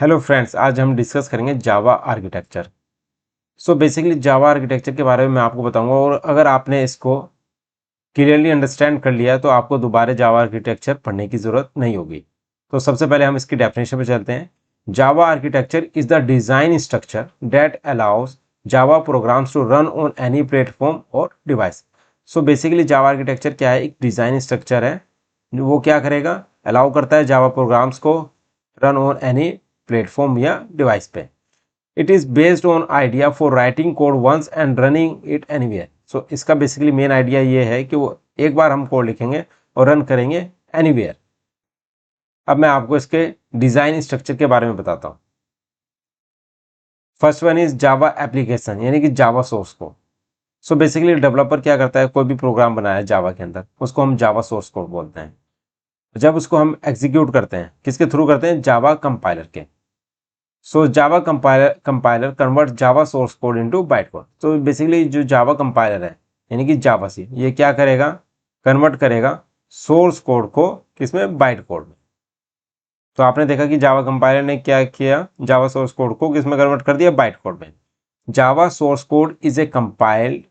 Hello friends, आज हम discuss करेंगे Java architecture. So basically Java architecture के बारे में मैं आपको बताऊंगा, और अगर आपने इसको क्लियरली अंडरस्टैंड कर लिया तो आपको दोबारा जावा आर्किटेक्चर पढ़ने की ज़रूरत नहीं होगी। तो सबसे पहले हम इसकी डेफिनेशन पे चलते हैं। Java architecture is the design structure that allows Java programs to run on any platform और device. So basically Java architecture क्या है? एक डिज़ाइन स्ट्रक्चर है। वो क्या करेगा? अलाउ करता है जावा प्रोग्राम्स को रन ऑन एनी प्लेटफॉर्म या डिवाइस पे। It is based on idea for writing code once and running it anywhere. So इसका बेसिकली मेन आइडिया ये है कि वो एक बार हम कोड लिखेंगे और रन करेंगे एनीवेयर। अब मैं आपको इसके डिज़ाइन स्ट्रक्चर के बारे में बताता हूँ। First one is Java application, यानी कि जावा source code. So basically developer क्या करता है? कोई भी प्रोग्राम बनाया जावा के अंदर, उसको हम जावा सोर्स कोड बोलते हैं। जब उसको हम एग्जीक्यूट करते हैं, किसके थ्रू करते हैं? जावा कंपाइलर के। So Java compiler convert Java source code into byte code. तो बेसिकली जो जावा कंपाइलर है, यानी कि जावा सी, ये क्या करेगा? कन्वर्ट करेगा सोर्स कोड को किसमें? बाइट कोड में। तो आपने देखा कि जावा कंपाइलर ने क्या किया? जावा सोर्स कोड को किसमें कन्वर्ट कर दिया? बाइट कोड में। जावा source code is a compiled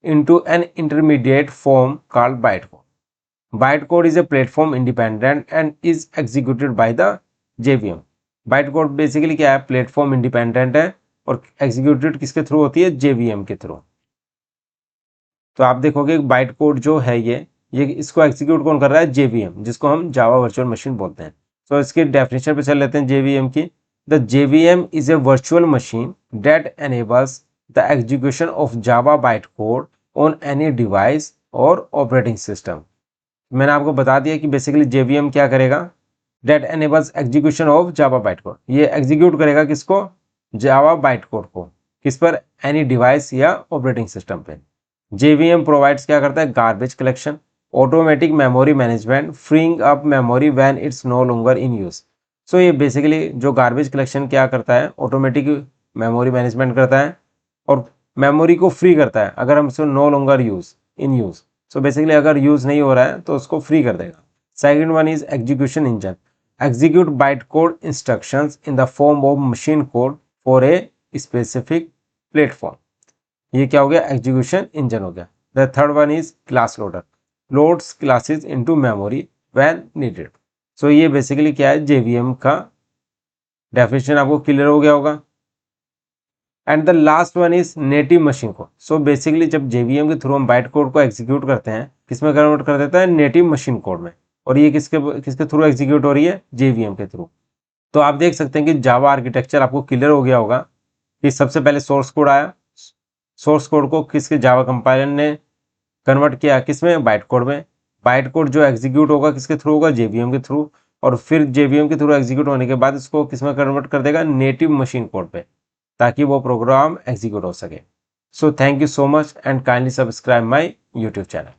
into an intermediate form called byte code. Byte code is a platform independent and is executed by the JVM. Byte code basically क्या है? Platform independent है और executed किसके through होती है? JVM के through. तो आप देखोगे बाइट कोड जो है ये इसको एग्जीक्यूट कौन कर रहा है? जेवीएम, जिसको हम जावा वर्चुअल मशीन बोलते हैं। तो इसकी डेफिनेशन पे चल लेते हैं जेवीएम की। The JVM is a virtual machine that enables the execution of Java byte code on any device और ऑपरेटिंग सिस्टम। मैंने आपको बता दिया कि बेसिकली जेवीएम क्या करेगा? That enables execution of Java byte code. ये एग्जीक्यूट करेगा किसको? जावा बाइट कोड को। किस पर? एनी डिवाइस या ऑपरेटिंग सिस्टम पे। जेवीएम प्रोवाइड्स क्या करता है? Garbage collection, automatic memory management, freeing up memory when it's no longer in use. So ये बेसिकली जो गार्बेज कलेक्शन क्या करता है? ऑटोमेटिक मेमोरी मैनेजमेंट करता है और मेमोरी को फ्री करता है अगर हम इसको no longer in use. So basically अगर यूज नहीं हो रहा है तो उसको फ्री कर देगा। Second one is execution engine. Execute bytecode instructions in the form of machine code for a specific platform। ये क्या हो गया? एग्जीक्यूशन इंजन हो गया। The third one is class loader, loads classes into memory when needed. So ये basically क्या है? JVM का डेफिनेशन आपको क्लियर हो गया होगा। And the last one is native machine code. So basically जब जेवीएम के थ्रू हम बाइट कोड को एग्जीक्यूट करते हैं, किसमें कन्वर्ट कर देता है? नेटिव मशीन कोड में। और ये किसके किसके थ्रू एग्जीक्यूट हो रही है? जेवीएम के थ्रू। तो आप देख सकते हैं कि जावा आर्किटेक्चर आपको क्लियर हो गया होगा कि सबसे पहले सोर्स कोड आया, सोर्स कोड को किसके? जावा कंपाइलर ने कन्वर्ट किया किसमें? बाइट कोड में। बाइट कोड जो एग्जीक्यूट होगा किसके थ्रू होगा? जेवीएम के थ्रू। और फिर जेवीएम के थ्रू एग्जीक्यूट होने के बाद इसको किसमें कन्वर्ट कर देगा? नेटिव मशीन कोड पे, ताकि वो प्रोग्राम एग्जीक्यूट हो सके। So thank you so much and kindly subscribe my YouTube channel.